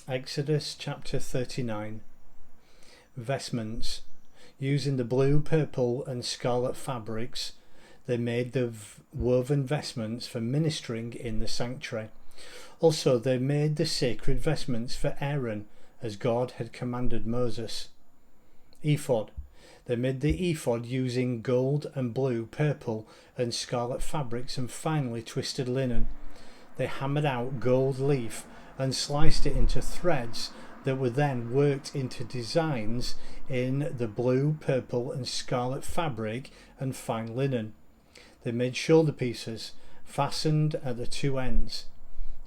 Exodus chapter 39. Vestments. Using the blue, purple and scarlet fabrics, they made the woven vestments for ministering in the sanctuary. Also they made the sacred vestments for Aaron, as God had commanded Moses. Ephod. They made the ephod using gold and blue, purple and scarlet fabrics and finely twisted linen. They hammered out gold leaf and sliced it into threads that were then worked into designs in the blue, purple and scarlet fabric and fine linen. They made shoulder pieces, fastened at the two ends.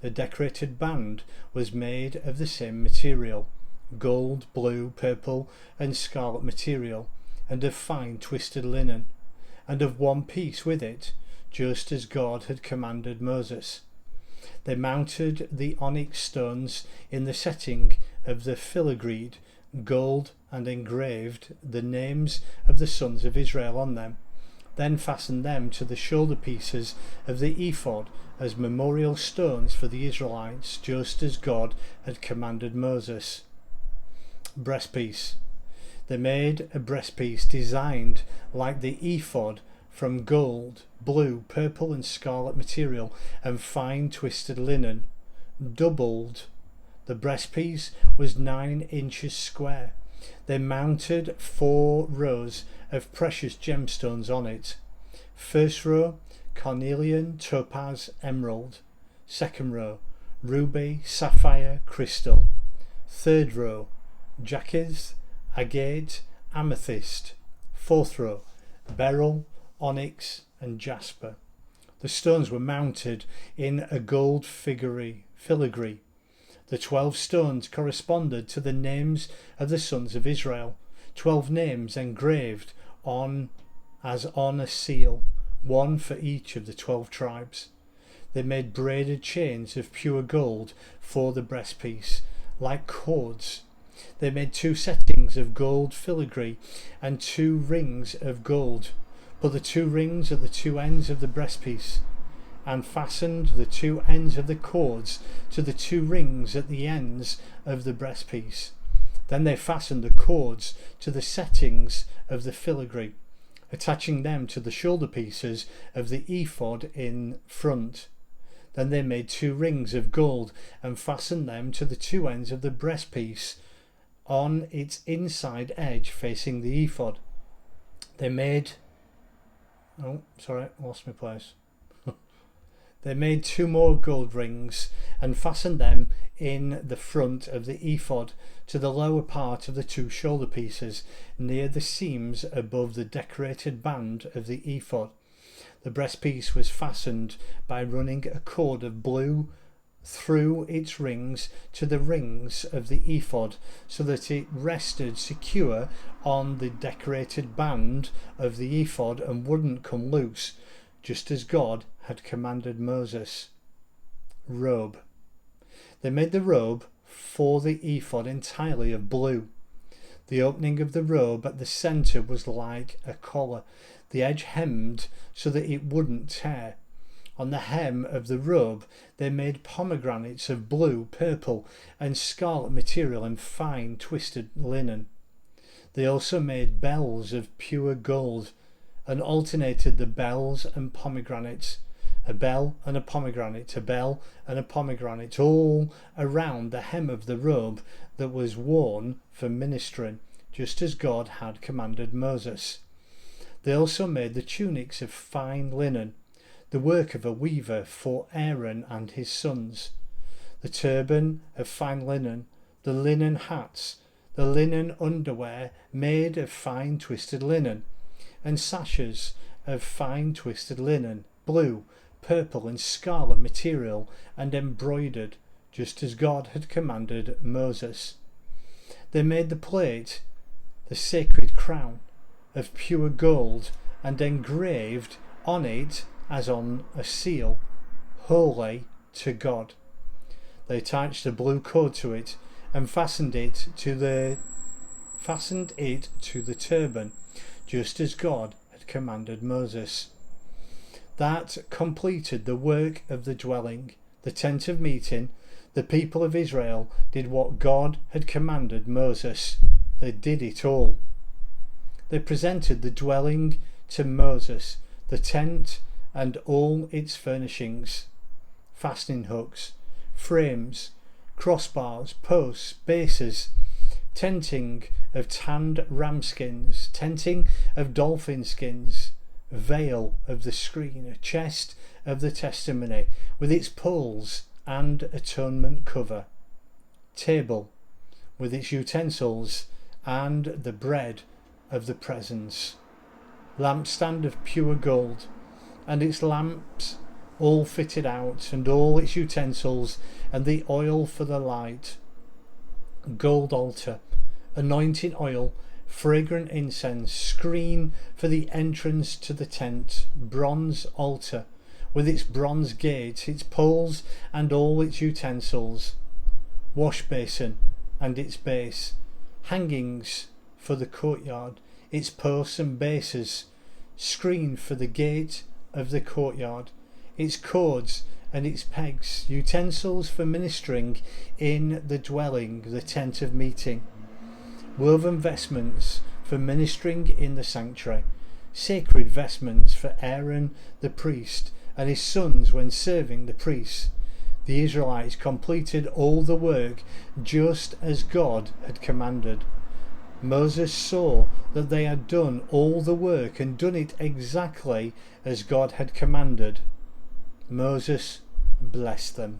The decorated band was made of the same material, gold, blue, purple and scarlet material, and of fine twisted linen, and of one piece with it, just as God had commanded Moses. They mounted the onyx stones in the setting of the filigreed, gold, and engraved the names of the sons of Israel on them, then fastened them to the shoulder pieces of the ephod as memorial stones for the Israelites, just as God had commanded Moses. Breastpiece. They made a breastpiece designed like the ephod from gold, blue, purple and scarlet material and fine twisted linen, doubled. The breastpiece was 9 inches square. They mounted 4 rows of precious gemstones on it. First row, carnelian, topaz, emerald. Second row, ruby, sapphire, crystal. Third row, jacinth, agate, amethyst. Fourth row, beryl, onyx and jasper. The stones were mounted in a gold filigree. The 12 stones corresponded to the names of the sons of Israel, 12 names engraved on as on a seal, one for each of the 12 tribes. They made braided chains of pure gold for the breastpiece, like cords. They made 2 settings of gold filigree and 2 rings of gold. Put the 2 rings at the 2 ends of the breastpiece, and fastened the 2 ends of the cords to the 2 rings at the ends of the breastpiece. Then they fastened the cords to the settings of the filigree, attaching them to the shoulder pieces of the ephod in front. Then they made 2 rings of gold and fastened them to the 2 ends of the breastpiece on its inside edge facing the ephod. They made lost my place. They made 2 more gold rings and fastened them in the front of the ephod to the lower part of the 2 shoulder pieces near the seams above the decorated band of the ephod. The breastpiece was fastened by running a cord of blue through its rings to the rings of the ephod so that it rested secure on the decorated band of the ephod and wouldn't come loose, just as God had commanded Moses. Robe. They made the robe for the ephod entirely of blue. The opening of the robe at the centre was like a collar, the edge hemmed so that it wouldn't tear. On the hem of the robe they made pomegranates of blue, purple and scarlet material and fine twisted linen. They also made bells of pure gold and alternated the bells and pomegranates, a bell and a pomegranate, a bell and a pomegranate, all around the hem of the robe that was worn for ministering, just as God had commanded Moses. They also made the tunics of fine linen, the work of a weaver for Aaron and his sons, the turban of fine linen, the linen hats, the linen underwear made of fine twisted linen, and sashes of fine twisted linen, blue, purple and scarlet material and embroidered, just as God had commanded Moses. They made the plate, the sacred crown, of pure gold and engraved on it as on a seal, holy to God. They attached a blue cord to it and fastened it to the turban, just as God had commanded Moses. That completed the work of the dwelling, the tent of meeting, The people of Israel did what God had commanded Moses. They did it all. They presented the dwelling to Moses, the tent and all its furnishings, fastening hooks, frames, crossbars, posts, bases, tenting of tanned ram skins, tenting of dolphin skins, veil of the screen, a chest of the testimony with its poles and atonement cover, table with its utensils and the bread of the presence, lampstand of pure gold and its lamps all fitted out, and all its utensils and the oil for the light, gold altar, anointing oil, fragrant incense, screen for the entrance to the tent, bronze altar with its bronze gate, its poles and all its utensils, wash basin and its base, hangings for the courtyard, its posts and bases, screen for the gate of the courtyard, its cords and its pegs, utensils for ministering in the dwelling, the tent of meeting, woven vestments for ministering in the sanctuary, sacred vestments for Aaron the priest and his sons when serving the priests. The Israelites completed all the work just as God had commanded. Moses saw that they had done all the work and done it exactly as God had commanded. Moses blessed them.